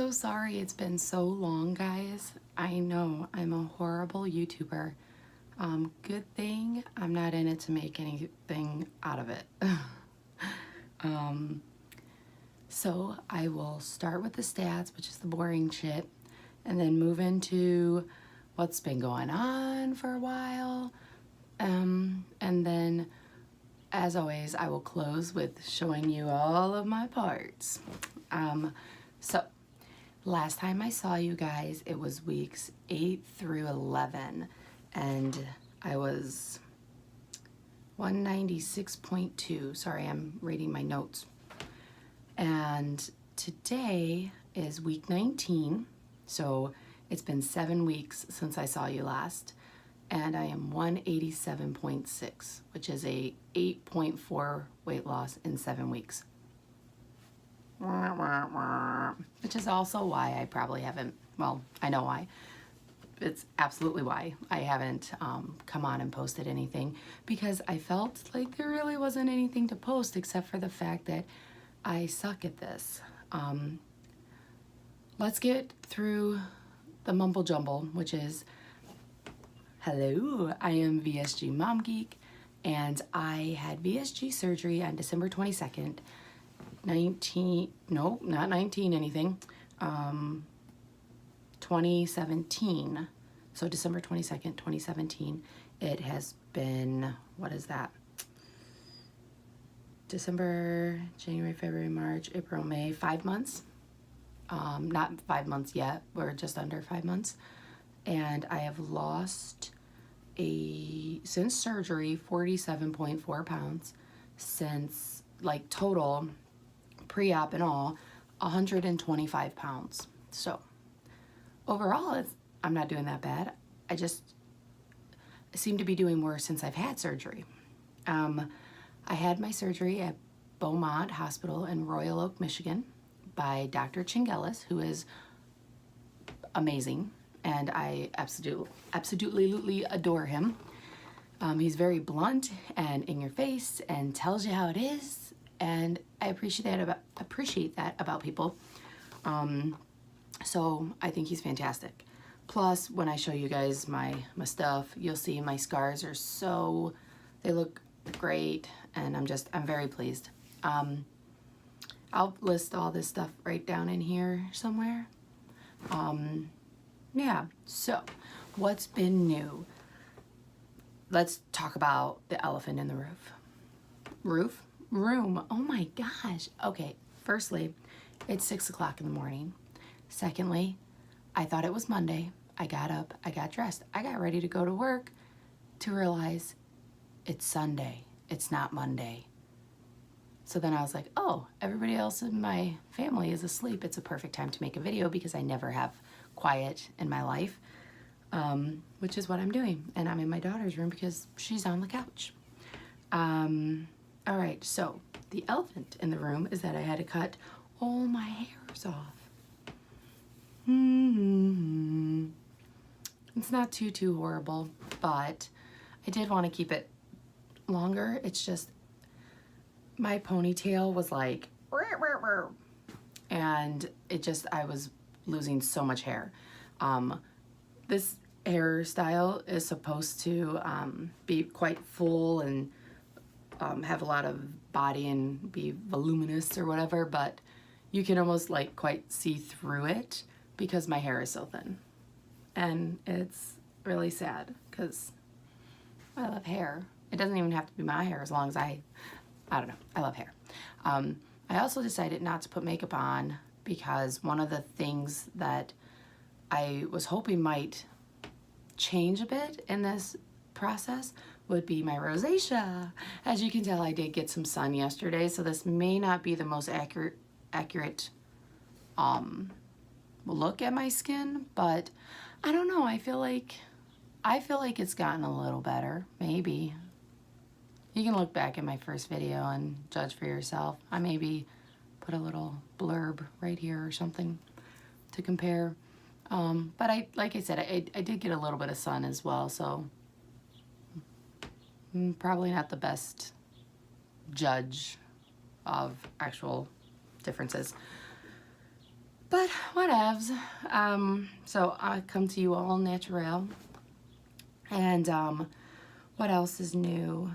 so sorry it's been so long, guys. I know I'm a horrible YouTuber. Good thing I'm not in it to make anything out of it. So I will start with the stats, which is the boring shit, and then move into what's been going on for a while. And then, as always, I will close with showing you all of my parts. So last time I saw you guys, it was weeks 8 through 11, and I was 196.2. Sorry, I'm reading my notes. And today is week 19, so it's been 7 weeks since I saw you last, and I am 187.6, which is a 8.4 weight loss in 7 weeks. Which is also why I probably haven't, well, I know why. It's absolutely why I haven't come on and posted anything, because I felt like there really wasn't anything to post except for the fact that I suck at this. Let's get through the mumble jumble, which is, hello, I am VSG Mom Geek, and I had VSG surgery on December 22nd, 2017. So December 22nd, 2017. It has been, what is that? December, January, February, March, April, May, 5 months. Not 5 months yet, we're just under 5 months. And I have lost since surgery, 47.4 pounds. Since, like, total, pre-op and all, 125 pounds. So overall, I'm not doing that bad. I seem to be doing worse since I've had surgery. I had my surgery at Beaumont Hospital in Royal Oak, Michigan by Dr. Chingelis, who is amazing, and I absolutely adore him. He's very blunt and in your face and tells you how it is, and I appreciate that about people. So I think he's fantastic. Plus, when I show you guys my stuff, you'll see my scars are they look great, and I'm very pleased. I'll list all this stuff right down in here somewhere. Yeah, so what's been new? Let's talk about the elephant in the room. Oh my gosh. Okay, firstly, it's 6 o'clock in the morning. Secondly, I thought it was Monday. I got up, I got dressed, I got ready to go to work to realize it's Sunday. It's not Monday. So then I was like, oh, everybody else in my family is asleep. It's a perfect time to make a video because I never have quiet in my life, which is what I'm doing. And I'm in my daughter's room because she's on the couch. All right, so the elephant in the room is that I had to cut all my hairs off. It's not too horrible, but I did want to keep it longer. It's just my ponytail was like, and I was losing so much hair. This hairstyle is supposed to be quite full and have a lot of body and be voluminous or whatever, but you can almost like quite see through it because my hair is so thin. And it's really sad because I love hair. It doesn't even have to be my hair, as long as I don't know, I love hair. I also decided not to put makeup on because one of the things that I was hoping might change a bit in this process would be my rosacea. As you can tell, I did get some sun yesterday, so this may not be the most accurate look at my skin, but I don't know. I feel like it's gotten a little better, maybe. You can look back at my first video and judge for yourself. I maybe put a little blurb right here or something to compare. But like I said, I did get a little bit of sun as well, so probably not the best judge of actual differences. But whatevs. So I come to you all natural. And what else is new?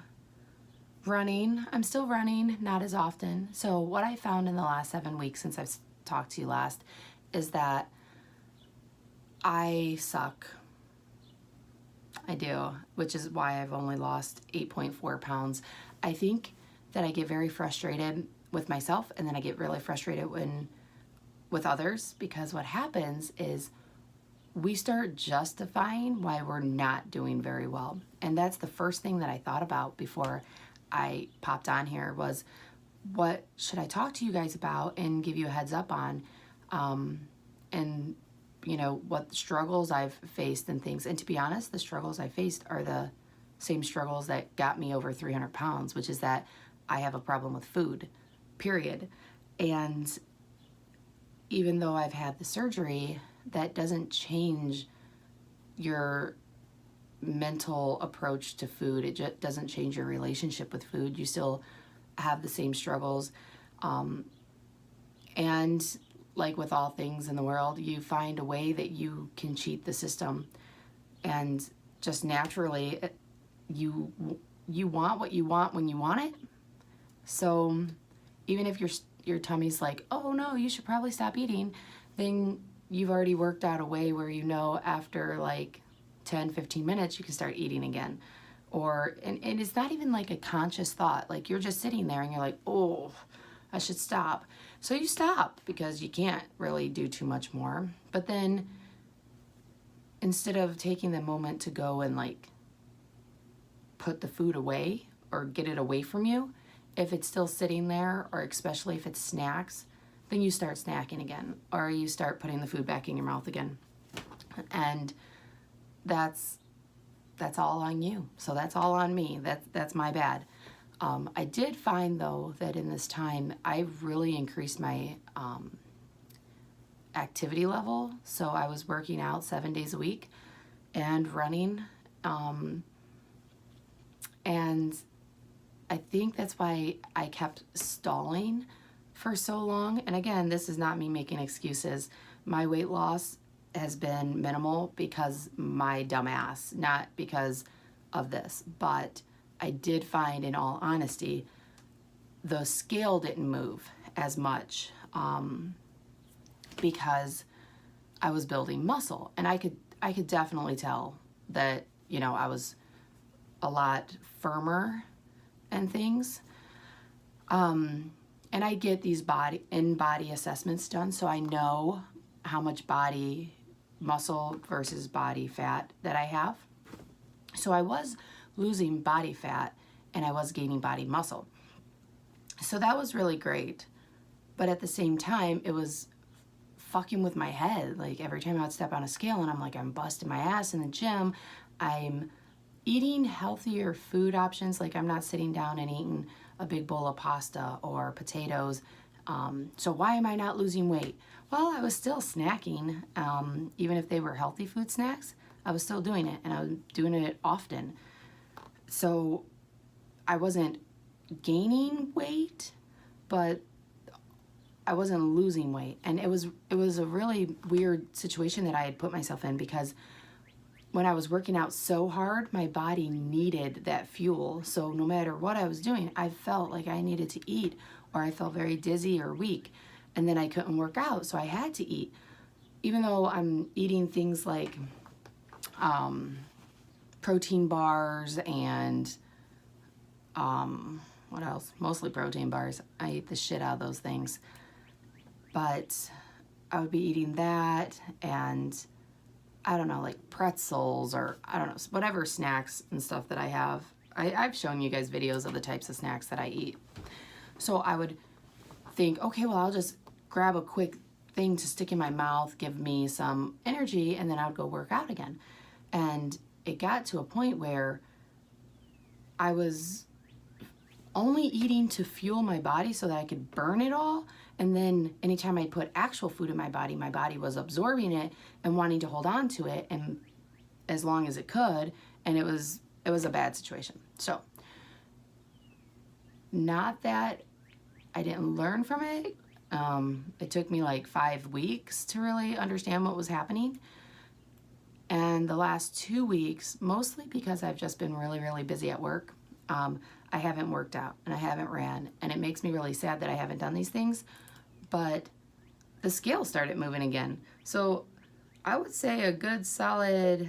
Running. I'm still running, not as often. So what I found in the last 7 weeks since I've talked to you last is that I suck. I do, which is why I've only lost 8.4 pounds. I think that I get very frustrated with myself, and then I get really frustrated with others, because what happens is we start justifying why we're not doing very well. And that's the first thing that I thought about before I popped on here was, what should I talk to you guys about and give you a heads up on? And you know, what struggles I've faced and things. And to be honest, the struggles I faced are the same struggles that got me over 300 pounds, which is that I have a problem with food, period. And even though I've had the surgery, that doesn't change your mental approach to food. It just doesn't change your relationship with food. You still have the same struggles. And like with all things in the world, you find a way that you can cheat the system. And just naturally, you want what you want when you want it. So even if your tummy's like, oh no, you should probably stop eating, then you've already worked out a way where you know after like 10, 15 minutes, you can start eating again. Or, and it's not even like a conscious thought. Like you're just sitting there and you're like, oh, I should stop. So you stop because you can't really do too much more. But then instead of taking the moment to go and like put the food away or get it away from you, if it's still sitting there, or especially if it's snacks, then you start snacking again, or you start putting the food back in your mouth again. And that's all on you. So that's all on me. That's my bad. I did find though that in this time I've really increased my activity level. So I was working out 7 days a week and running, and I think that's why I kept stalling for so long. And again, this is not me making excuses. My weight loss has been minimal because my dumbass, not because of this. But I did find, in all honesty, the scale didn't move as much because I was building muscle. And I could definitely tell that, you know, I was a lot firmer and things. And I get these in-body assessments done, so I know how much body muscle versus body fat that I have. So I was losing body fat and I was gaining body muscle. So that was really great. But at the same time, it was fucking with my head. Like every time I would step on a scale and I'm like, I'm busting my ass in the gym, I'm eating healthier food options. Like I'm not sitting down and eating a big bowl of pasta or potatoes. So why am I not losing weight? Well, I was still snacking. Even if they were healthy food snacks, I was still doing it, and I was doing it often. So I wasn't gaining weight, but I wasn't losing weight. And it was a really weird situation that I had put myself in, because when I was working out so hard, my body needed that fuel. So no matter what I was doing, I felt like I needed to eat, or I felt very dizzy or weak, and then I couldn't work out, so I had to eat. Even though I'm eating things like protein bars and what else? Mostly protein bars. I eat the shit out of those things. But I would be eating that, and I don't know, like pretzels, or I don't know, whatever snacks and stuff that I have. I've shown you guys videos of the types of snacks that I eat. So I would think, okay, well, I'll just grab a quick thing to stick in my mouth, give me some energy, and then I would go work out again. And it got to a point where I was only eating to fuel my body so that I could burn it all. And then anytime I put actual food in my body was absorbing it and wanting to hold on to it, and as long as it could. And it was a bad situation. So not that I didn't learn from it. It took me like 5 weeks to really understand what was happening. And the last 2 weeks, mostly because I've just been really, really busy at work, I haven't worked out and I haven't ran. And it makes me really sad that I haven't done these things. But the scale started moving again. So I would say a good solid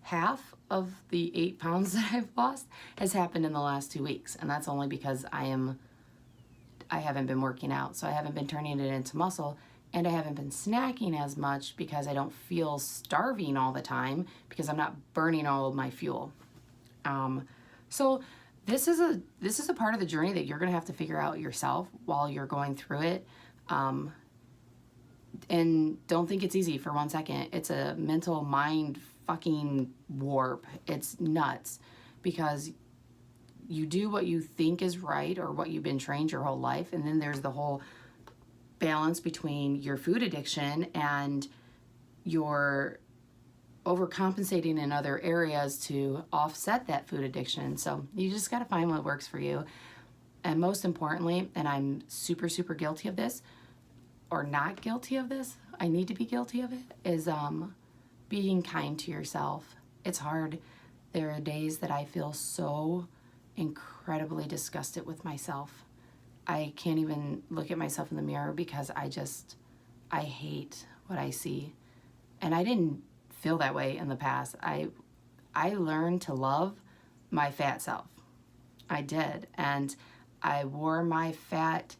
half of the 8 pounds that I've lost has happened in the last 2 weeks. And that's only because I haven't been working out. So I haven't been turning it into muscle. And I haven't been snacking as much because I don't feel starving all the time because I'm not burning all of my fuel. So this is a part of the journey that you're going to have to figure out yourself while you're going through it. And don't think it's easy for 1 second. It's a mental mind fucking warp. It's nuts because you do what you think is right or what you've been trained your whole life. And then there's the whole balance between your food addiction and your overcompensating in other areas to offset that food addiction. So you just got to find what works for you. And most importantly, and I'm super, super guilty of this, or not guilty of this, I need to be guilty of it, is being kind to yourself. It's hard. There are days that I feel so incredibly disgusted with myself. I can't even look at myself in the mirror because I hate what I see. And I didn't feel that way in the past. I learned to love my fat self. I did. And I wore my fat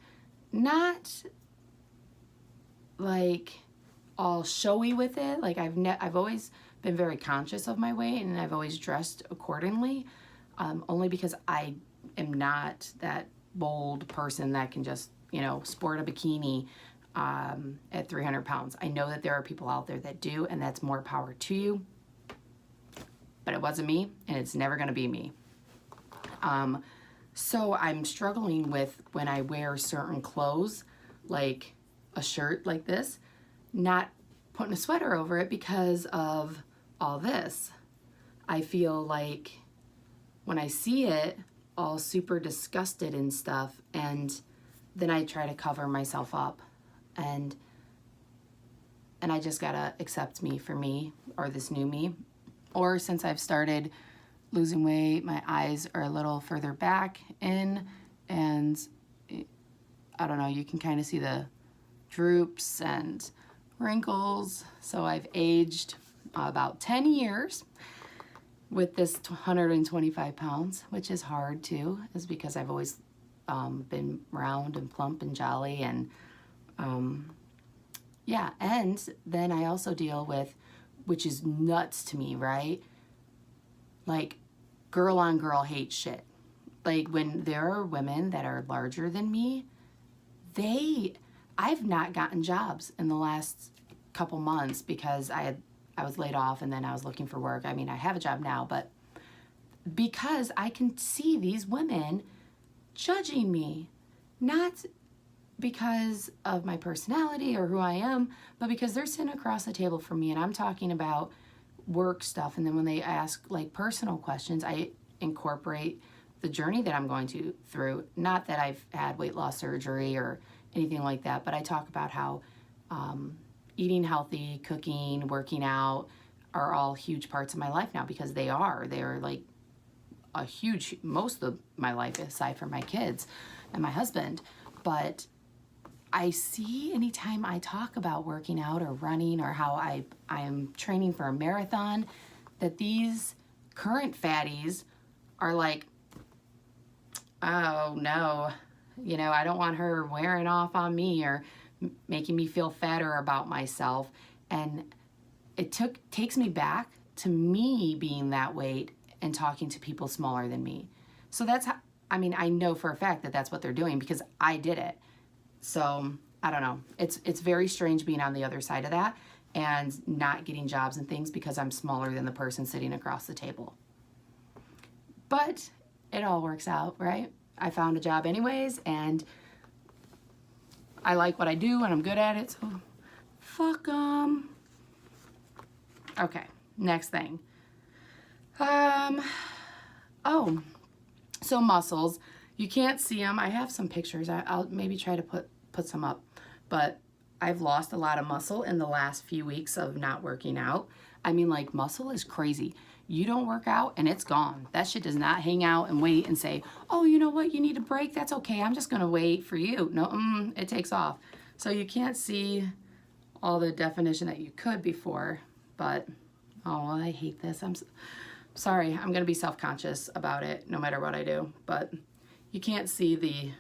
not like all showy with it. Like I've always been very conscious of my weight and I've always dressed accordingly, only because I am not that bold person that can just, sport a bikini at 300 pounds. I know that there are people out there that do, and that's more power to you. But it wasn't me, and it's never going to be me. So I'm struggling with when I wear certain clothes, like a shirt like this, not putting a sweater over it because of all this. I feel like when I see it, all super disgusted and stuff, and then I try to cover myself up, and I just gotta accept me for me, or this new me. Or since I've started losing weight, my eyes are a little further back in, and I don't know, you can kind of see the droops and wrinkles. So I've aged about 10 years with this 125 pounds, which is hard too, is because I've always been round and plump and jolly, and yeah. And then I also deal with, which is nuts to me, right? Like girl on girl hate shit. Like when there are women that are larger than me, I've not gotten jobs in the last couple months because I was laid off and then I was looking for work. I mean, I have a job now, but because I can see these women judging me, not because of my personality or who I am, but because they're sitting across the table from me and I'm talking about work stuff. And then when they ask like personal questions, I incorporate the journey that I'm going through. Not that I've had weight loss surgery or anything like that, but I talk about how eating healthy, cooking, working out are all huge parts of my life now, because they are like a huge, most of my life aside from my kids and my husband. But I see anytime I talk about working out or running or how I am training for a marathon, that these current fatties are like, oh no, I don't want her wearing off on me or making me feel fatter about myself. And it takes me back to me being that weight and talking to people smaller than me. So that's how, I know for a fact that that's what they're doing because I did it. So I don't know. It's very strange being on the other side of that and not getting jobs and things because I'm smaller than the person sitting across the table. But it all works out, right? I found a job anyways, and I like what I do and I'm good at it, so fuck 'em. Okay, next thing. So muscles. You can't see them. I have some pictures. I'll maybe try to put put some up. But I've lost a lot of muscle in the last few weeks of not working out. I mean, like, muscle is crazy. You don't work out and it's gone. That shit does not hang out and wait and say, oh, you know what, you need a break? That's okay. I'm just going to wait for you. No, it takes off. So you can't see all the definition that you could before, but, oh, I hate this. I'm sorry. I'm going to be self-conscious about it no matter what I do, but you can't see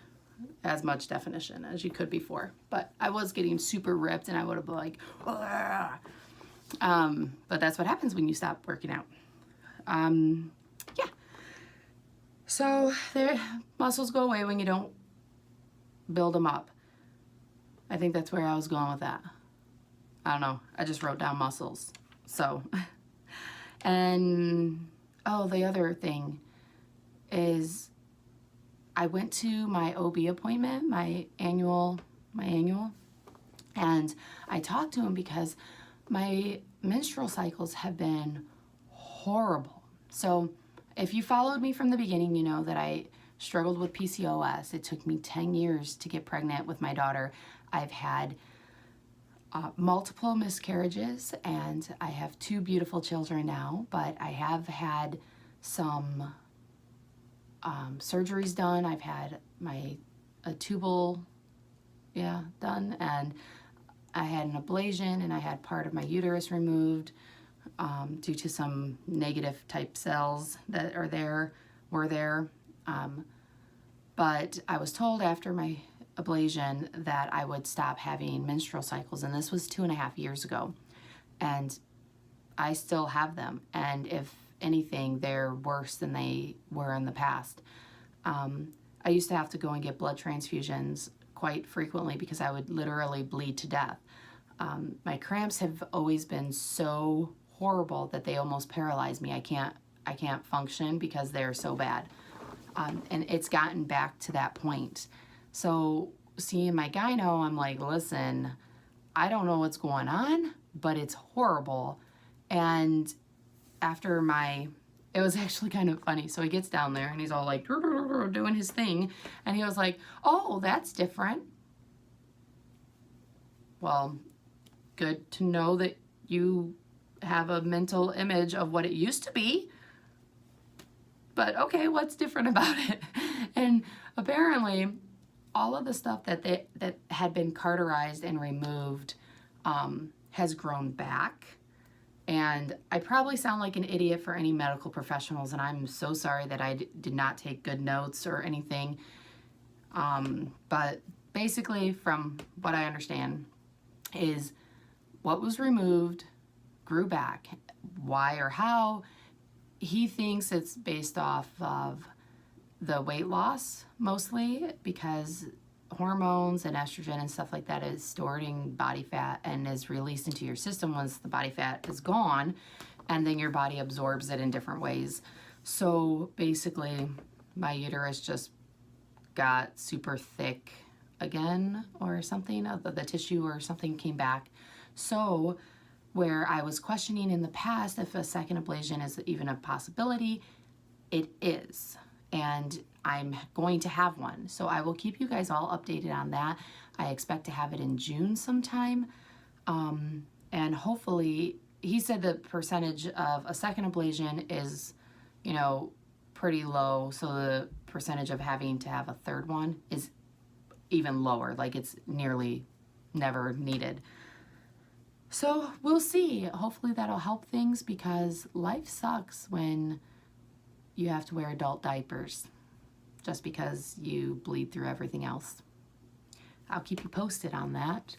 as much definition as you could before. But I was getting super ripped and I would have been like, but that's what happens when you stop working out. Yeah. So their muscles go away when you don't build them up. I think that's where I was going with that. I don't know. I just wrote down muscles. So, and, oh, the other thing is I went to my OB appointment, my annual, and I talked to him because my menstrual cycles have been horrible. So if you followed me from the beginning, you know that I struggled with PCOS. It took me 10 years to get pregnant with my daughter. I've had multiple miscarriages, and I have 2 beautiful children now, but I have had some surgeries done. I've had a tubal, done, and I had an ablation, and I had part of my uterus removed due to some negative type cells that were there. But I was told after my ablation that I would stop having menstrual cycles, and this was 2.5 years ago, and I still have them, and if anything, they're worse than they were in the past. I used to have to go and get blood transfusions quite frequently because I would literally bleed to death. My cramps have always been so horrible that they almost paralyze me. I can't function because they're so bad. And it's gotten back to that point. So seeing my gyno, I'm like, listen, I don't know what's going on, but it's horrible. And after it was actually kind of funny. So he gets down there and he's all like doing his thing. And he was like, oh, that's different. Well, good to know that you have a mental image of what it used to be. But okay, what's different about it? And apparently all of the stuff that had been cauterized and removed has grown back. And I probably sound like an idiot for any medical professionals, and I'm so sorry that I did not take good notes or anything. But basically, from what I understand, is what was removed grew back. Why or how? He thinks it's based off of the weight loss, mostly, because hormones and estrogen and stuff like that is stored in body fat and is released into your system once the body fat is gone, and then your body absorbs it in different ways. So basically, my uterus just got super thick again, or something, the tissue or something came back. So where I was questioning in the past if a second ablation is even a possibility, it is. And I'm going to have one. So I will keep you guys all updated on that. I expect to have it in June sometime. And hopefully, he said the percentage of a second ablation is, pretty low. So the percentage of having to have a third one is even lower. Like, it's nearly never needed. So we'll see. Hopefully that'll help things, because life sucks when you have to wear adult diapers just because you bleed through everything else. I'll keep you posted on that.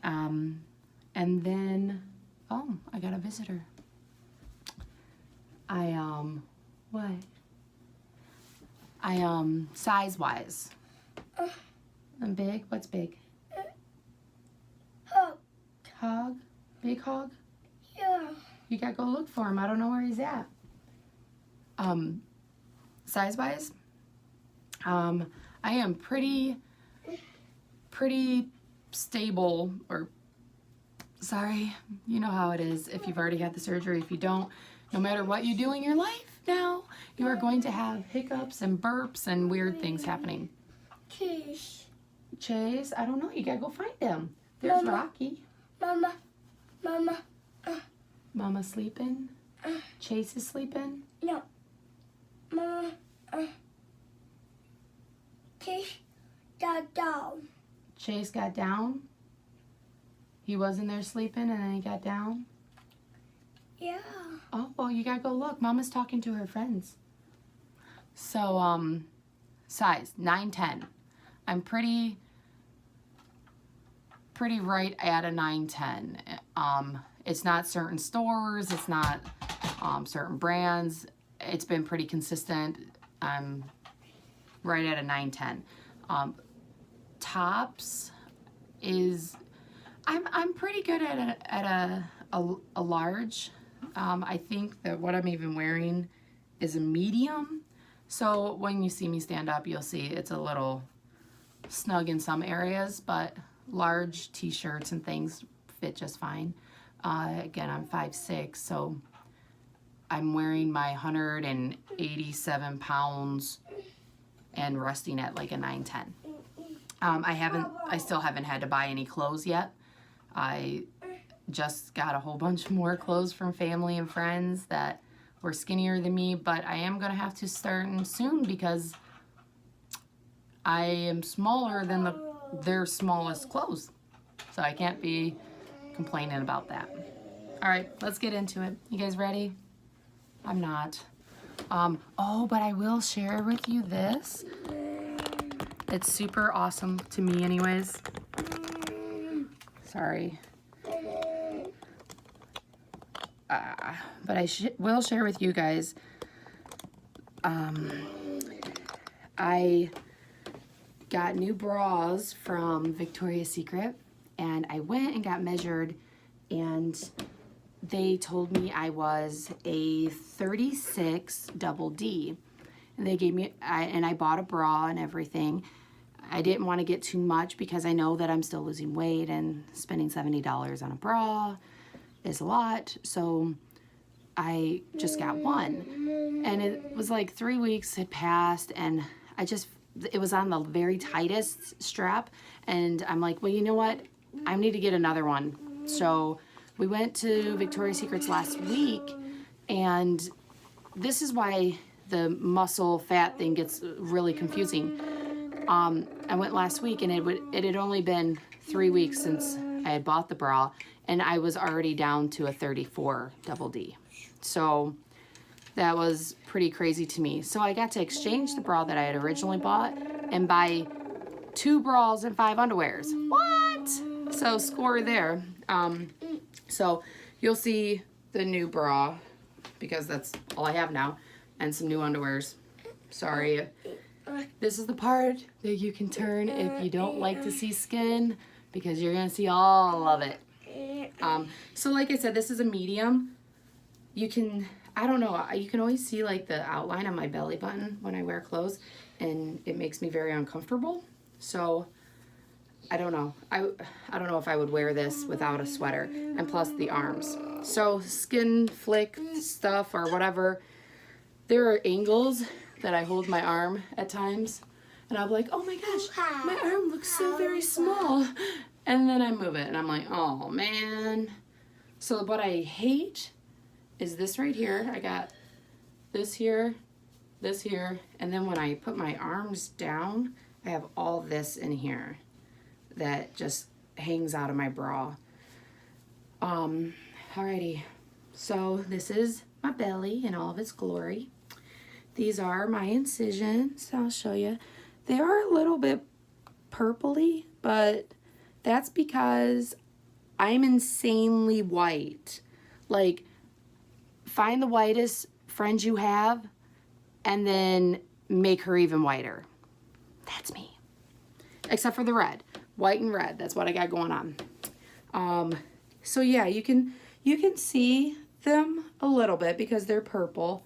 And then, oh, I got a visitor. Size-wise. I'm big? What's big? Hog? Big hog? Yeah. You gotta go look for him. I don't know where he's at. Size-wise, I am pretty stable, or, sorry, you know how it is if you've already had the surgery. If you don't, no matter what you do in your life now, you are going to have hiccups and burps and weird things happening. Kiss. Chase, I don't know. You gotta go find him. There's Mama. Rocky. Mama. Mama. Mama's sleeping. Chase is sleeping. No. Mama. Chase got down. Chase got down. He wasn't there sleeping and then he got down. Yeah. Oh, well, you gotta go look. Mama's talking to her friends. So, size 9'10". I'm pretty right at a 9'10". It's not certain stores. It's not certain brands. It's been pretty consistent. I'm right at a 9'10". Tops is I'm pretty good at a large. I think that what I'm even wearing is a medium. So when you see me stand up, you'll see it's a little snug in some areas, but large t-shirts and things fit just fine. Again, I'm 5'6", so I'm wearing my 187 pounds and resting at like a 9'10". I still haven't had to buy any clothes yet. I just got a whole bunch more clothes from family and friends that were skinnier than me, but I am gonna have to start soon because I am smaller than their smallest clothes. So I can't be complaining about that. All right, let's get into it. You guys ready? I'm not. Oh, but I will share with you this. It's super awesome to me anyways. Sorry. But I will share with you guys. I got new bras from Victoria's Secret, and I went and got measured, and they told me I was a 36 double D. And they gave me, I bought a bra and everything. I didn't want to get too much because I know that I'm still losing weight, and spending $70 on a bra is a lot. So I just got one, and it was like 3 weeks had passed, and it was on the very tightest strap, and I'm like, well, you know what? I need to get another one. So we went to Victoria's Secret's last week, and this is why the muscle fat thing gets really confusing. I went last week, and it had only been 3 weeks since I had bought the bra, and I was already down to a 34 double D. So that was pretty crazy to me. So I got to exchange the bra that I had originally bought and buy 2 bras and 5 underwears. What? So score there. So you'll see the new bra because that's all I have now, and some new underwears. Sorry. This is the part that you can turn if you don't like to see skin, because you're gonna see all of it. So like I said, this is a medium. You can, I don't know, you can always see like the outline on my belly button when I wear clothes, and it makes me very uncomfortable. So I don't know. I don't know if I would wear this without a sweater, and plus the arms. So skin flick stuff or whatever, there are angles that I hold my arm at times, and I'll be like, oh my gosh, my arm looks so very small. And then I move it, and I'm like, oh man. So what I hate is this right here. I got this here, and then when I put my arms down, I have all this in here that just hangs out of my bra. Alrighty, so this is my belly in all of its glory. These are my incisions. I'll show you. They are a little bit purpley, but that's because I'm insanely white. Like, find the whitest friend you have and then make her even whiter. That's me. Except for the red. White and red. That's what I got going on. So yeah, you can see them a little bit because they're purple.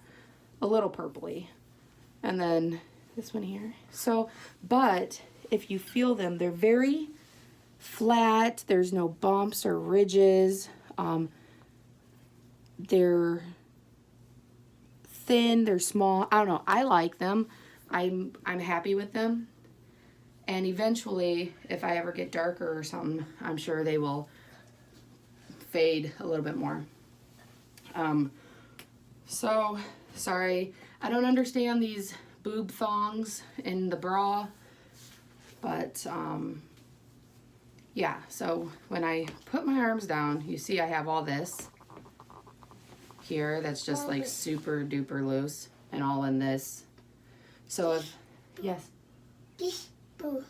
A little purpley. And then this one here. So, but if you feel them, they're very flat. There's no bumps or ridges. They're thin, they're small. I don't know. I like them. I'm happy with them. And eventually, if I ever get darker or something, I'm sure they will fade a little bit more. So, sorry. I don't understand these boob thongs in the bra. But, yeah. So, when I put my arms down, you see I have all this here that's just like super duper loose and all in this. So, if, yes. This boo.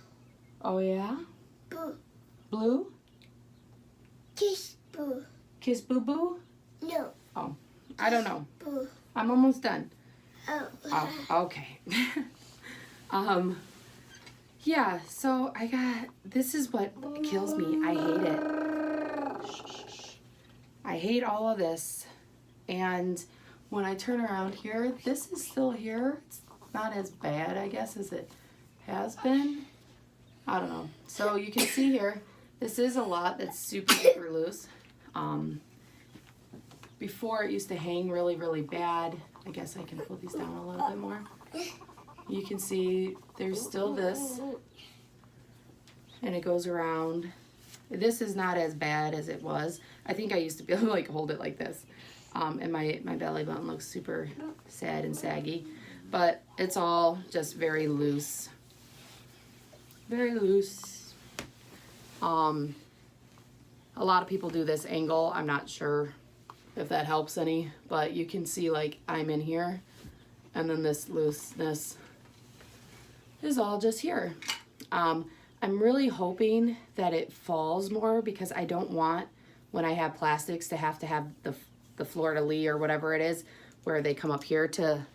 Oh, yeah? Boo. Blue? Kiss boo. Kiss Boo Boo? No. Oh, I don't know. Boo. I'm almost done. Oh. Oh, okay. Yeah, so I got, this is what kills me. I hate it. Shh. I hate all of this. And when I turn around here, this is still here. It's not as bad, I guess, as it has been. I don't know. So you can see here, this is a lot that's super duper loose. Before it used to hang really, really bad. I guess I can pull these down a little bit more. You can see there's still this, and it goes around. This is not as bad as it was. I think I used to be able to like hold it like this. And my belly button looks super sad and saggy, but it's all just very loose. Very loose. A lot of people do this angle. I'm not sure if that helps any, but you can see like I'm in here, and then this looseness is all just here. I'm really hoping that it falls more, because I don't want, when I have plastics, to have the fleur-de-lis or whatever it is, where they come up here to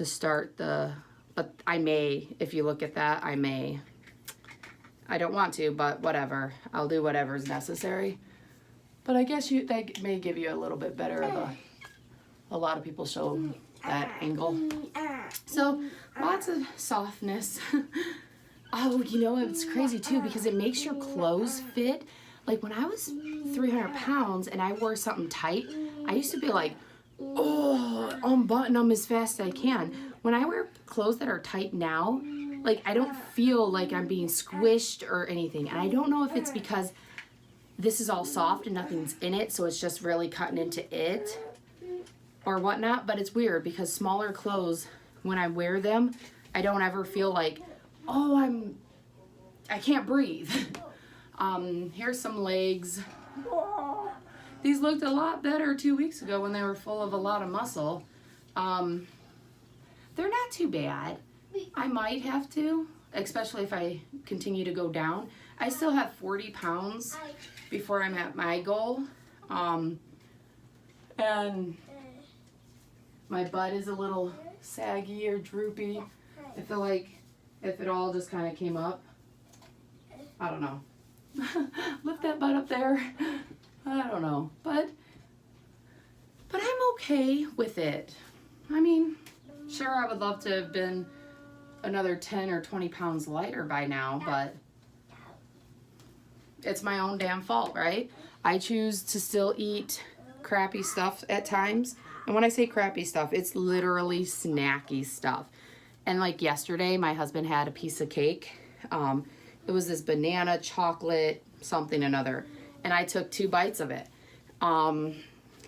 start the, but I may, if you look at that, I may. I don't want to, but whatever. I'll do whatever's necessary. But I guess that may give you a little bit better of a lot of people show that angle. So lots of softness. Oh, you know, it's crazy too, because it makes your clothes fit. Like when I was 300 pounds and I wore something tight, I used to be like, oh, unbutton them as fast as I can. When I wear clothes that are tight now, like I don't feel like I'm being squished or anything. And I don't know if it's because this is all soft and nothing's in it, so it's just really cutting into it or whatnot. But it's weird, because smaller clothes, when I wear them, I don't ever feel like, oh, I can't breathe. Here's some legs. These looked a lot better 2 weeks ago when they were full of a lot of muscle. They're not too bad. I might have to, especially if I continue to go down. I still have 40 pounds before I'm at my goal. And my butt is a little saggy or droopy. I feel like if it all just kind of came up, I don't know. Lift that butt up there. I don't know, but I'm okay with it. I mean, sure, I would love to have been another 10 or 20 pounds lighter by now, but it's my own damn fault, right? I choose to still eat crappy stuff at times. And when I say crappy stuff, it's literally snacky stuff. And like yesterday, my husband had a piece of cake. It was this banana chocolate something another. And I took 2 bites of it.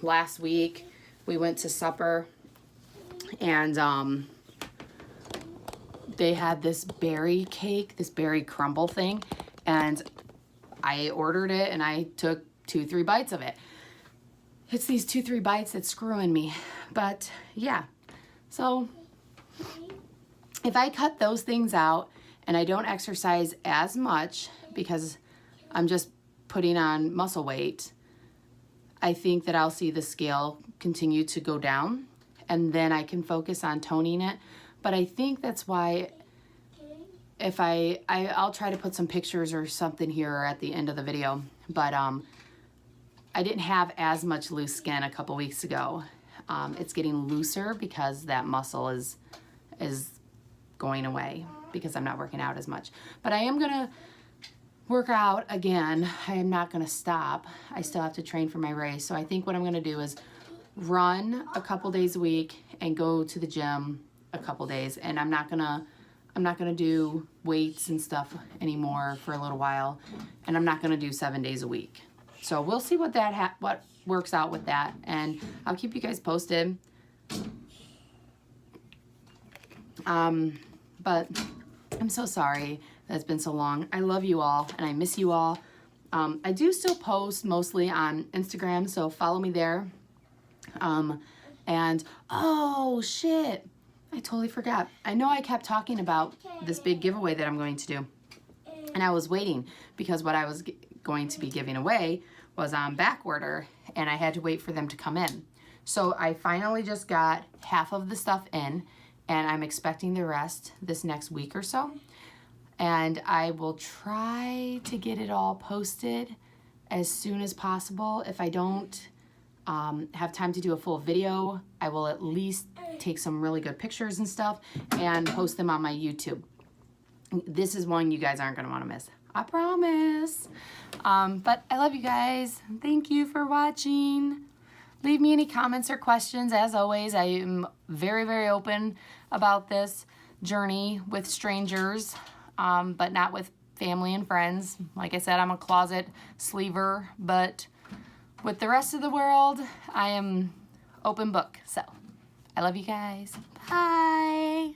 Last week, we went to supper, and they had this berry cake, this berry crumble thing. And I ordered it, and I took 2-3 bites of it. It's these 2-3 bites that's screwing me. But yeah, so if I cut those things out and I don't exercise as much because I'm just putting on muscle weight, I think that I'll see the scale continue to go down, and then I can focus on toning it. But I think that's why, if I'll try to put some pictures or something here at the end of the video, but I didn't have as much loose skin a couple weeks ago. It's getting looser because that muscle is going away because I'm not working out as much. But I am gonna work out again. I am not gonna stop. I still have to train for my race. So I think what I'm gonna do is run a couple days a week and go to the gym a couple days. And I'm not gonna I'm not going to do weights and stuff anymore for a little while, and I'm not going to do 7 days a week. So we'll see what what works out with that, and I'll keep you guys posted. But I'm so sorry that it's been so long. I love you all, and I miss you all. I do still post mostly on Instagram, so follow me there. And, oh, shit. I totally forgot. I know I kept talking about this big giveaway that I'm going to do. And I was waiting because what I was going to be giving away was on back order, and I had to wait for them to come in. So I finally just got half of the stuff in, and I'm expecting the rest this next week or so. And I will try to get it all posted as soon as possible. If I don't have time to do a full video, I will at least take some really good pictures and stuff and post them on my YouTube. This is one you guys aren't going to want to miss. I promise. But I love you guys. Thank you for watching. Leave me any comments or questions. As always, I am very, very open about this journey with strangers, but not with family and friends. Like I said, I'm a closet sleever, but with the rest of the world, I am open book. So I love you guys. Bye.